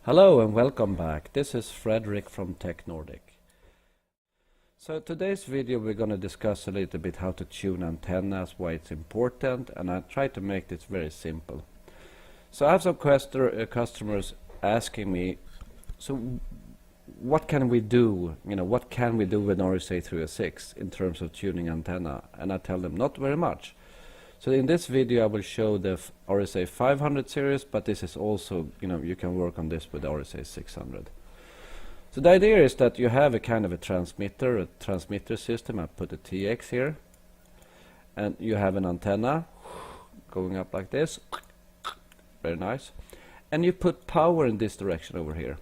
Hello and welcome back. This is Fredrik from Tektronix. So today's video we're going to discuss a little bit how to tune antennas, why it's important, and I try to make this very simple. So I have some customers asking me, so what can we do? What can we do with RSA306 in terms of tuning antenna? And I tell them not very much. So in this video I will show the RSA500 series, but this is also, you can work on this with RSA600. So the idea is that you have a kind of a transmitter system. I put a TX here, and you have an antenna going up like this, very nice, and you put power in this direction over here.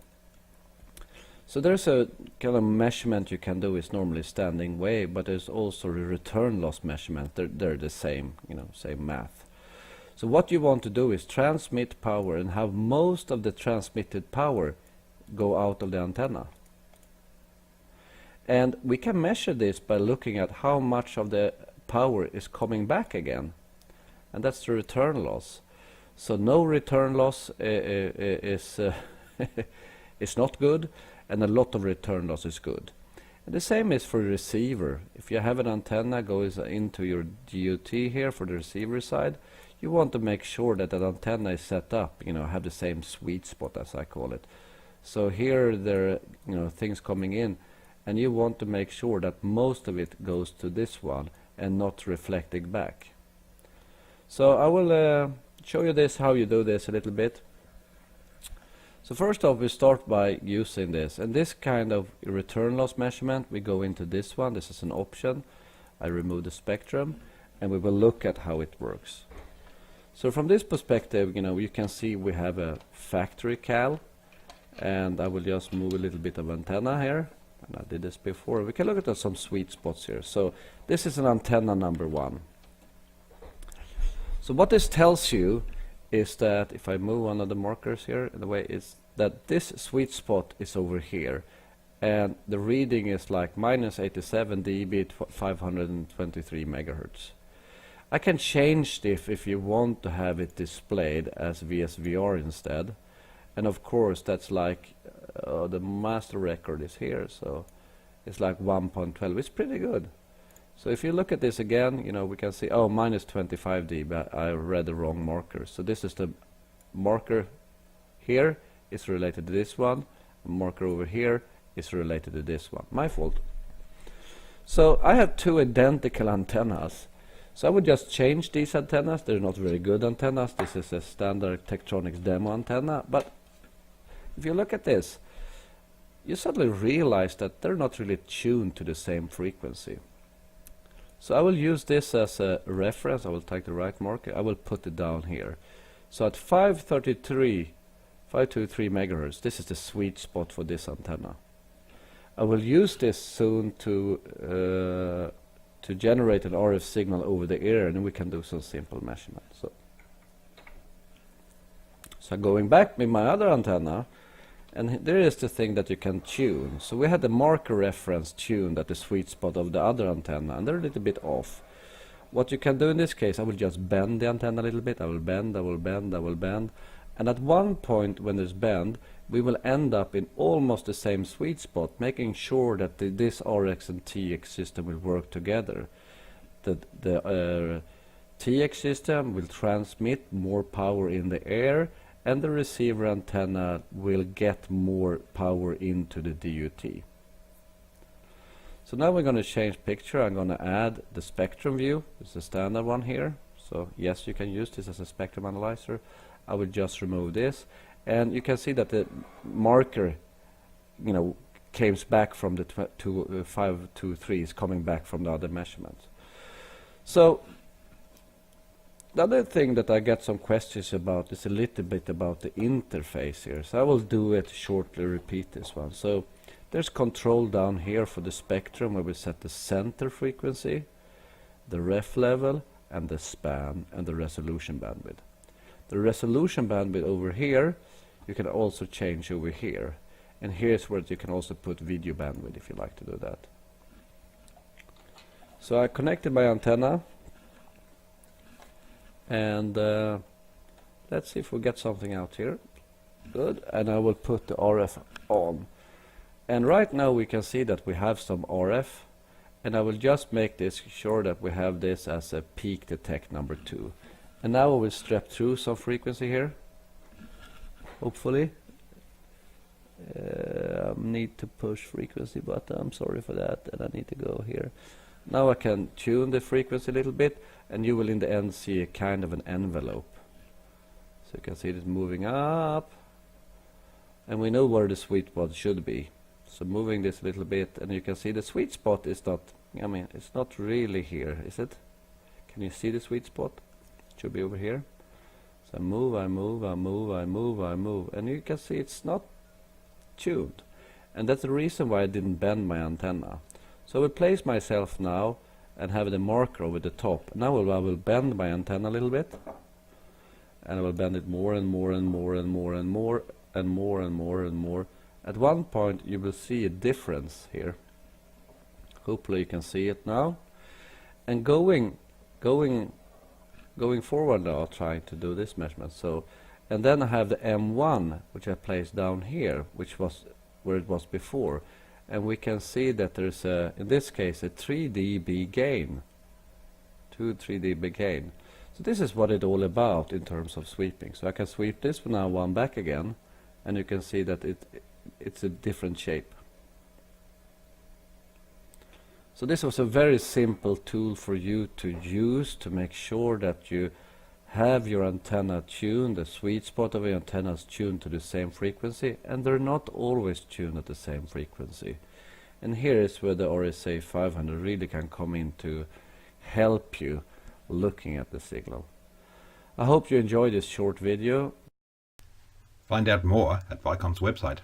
So there's a kind of measurement you can do. It's normally standing wave, but there's also a return loss measurement. They're the same, same math. So what you want to do is transmit power and have most of the transmitted power go out of the antenna. And we can measure this by looking at how much of the power is coming back again. And that's the return loss. So no return loss is not good, and a lot of return loss is good. And the same is for a receiver. If you have an antenna goes into your DUT here for the receiver side, you want to make sure that that antenna is set up, have the same sweet spot, as I call it. So here there are things coming in, and you want to make sure that most of it goes to this one and not reflecting back. So I will show you this, how you do this a little bit. So first off, we start by using this, and this kind of return loss measurement, we go into this one. This is an option. I remove the spectrum, and we will look at how it works. So from this perspective, you can see we have a factory cal, and I will just move a little bit of antenna here, and I did this before. We can look at some sweet spots here. So this is an antenna number 1. So what this tells you is that if I move one of the markers here, the way is that this sweet spot is over here, and the reading is like -87 dB at 523 megahertz. I can change this if you want to have it displayed as VSVR instead, and of course that's like the master record is here, so it's like 1.12. It's pretty good. So if you look at this again, we can see, oh, -25 dB, I read the wrong marker. So this is the marker here is related to this one. Marker over here is related to this one. My fault. So I have 2 identical antennas. So I would just change these antennas. They're not very good antennas. This is a standard Tektronix demo antenna. But if you look at this, you suddenly realize that they're not really tuned to the same frequency. So I will use this as a reference. I will take the right marker. I will put it down here. So at 523 megahertz, this is the sweet spot for this antenna. I will use this soon to generate an RF signal over the air, and then we can do some simple measurements. So going back with my other antenna, and there is the thing that you can tune. So we had the marker reference tuned at the sweet spot of the other antenna, and they're a little bit off. What you can do in this case, I will just bend the antenna a little bit. I will bend, I will bend, I will bend. And at one point when there's bend, we will end up in almost the same sweet spot, making sure that this RX and TX system will work together. The TX system will transmit more power in the air, and the receiver antenna will get more power into the DUT. So now we're going to change picture. I'm going to add the spectrum view. It's a standard one here. So yes, you can use this as a spectrum analyzer. I will just remove this, and you can see that the marker, came back from the 523 is coming back from the other measurements. So the other thing that I get some questions about is a little bit about the interface here. So I will do it shortly, repeat this one. So there's control down here for the spectrum where we set the center frequency, the ref level, and the span, and the resolution bandwidth. The resolution bandwidth over here, you can also change over here. And here's where you can also put video bandwidth if you like to do that. So I connected my antenna. And let's see if we get something out here. Good. And I will put the RF on. And right now we can see that we have some RF, and I will just make this sure that we have this as a peak detect number 2. And now we will step through some frequency here, hopefully. I need to push frequency button, I'm sorry for that, and I need to go here. Now I can tune the frequency a little bit, and you will in the end see a kind of an envelope. So you can see it moving up, and we know where the sweet spot should be. So moving this a little bit, and you can see the sweet spot is not, I mean, it's not really here, is it? Can you see the sweet spot? It should be over here. So I move, I move, I move, I move, I move, and you can see it's not tuned. And that's the reason why I didn't bend my antenna. So I will place myself now and have the marker over the top. Now I will bend my antenna a little bit, and I will bend it more and more and more and more and more and more and more and more. At one point you will see a difference here. Hopefully you can see it now. And going forward now, trying to do this measurement. So, and then I have the M1, which I placed down here, which was where it was before. And we can see that there's a, in this case, a 3 dB gain. 3 dB gain. So this is what it's all about in terms of sweeping. So I can sweep this now one back again, and you can see that it's a different shape. So this was a very simple tool for you to use to make sure that you have your antenna tuned, the sweet spot of your antenna is tuned to the same frequency, and they're not always tuned at the same frequency. And here is where the RSA500 really can come in to help you looking at the signal. I hope you enjoyed this short video. Find out more at Vicom's website.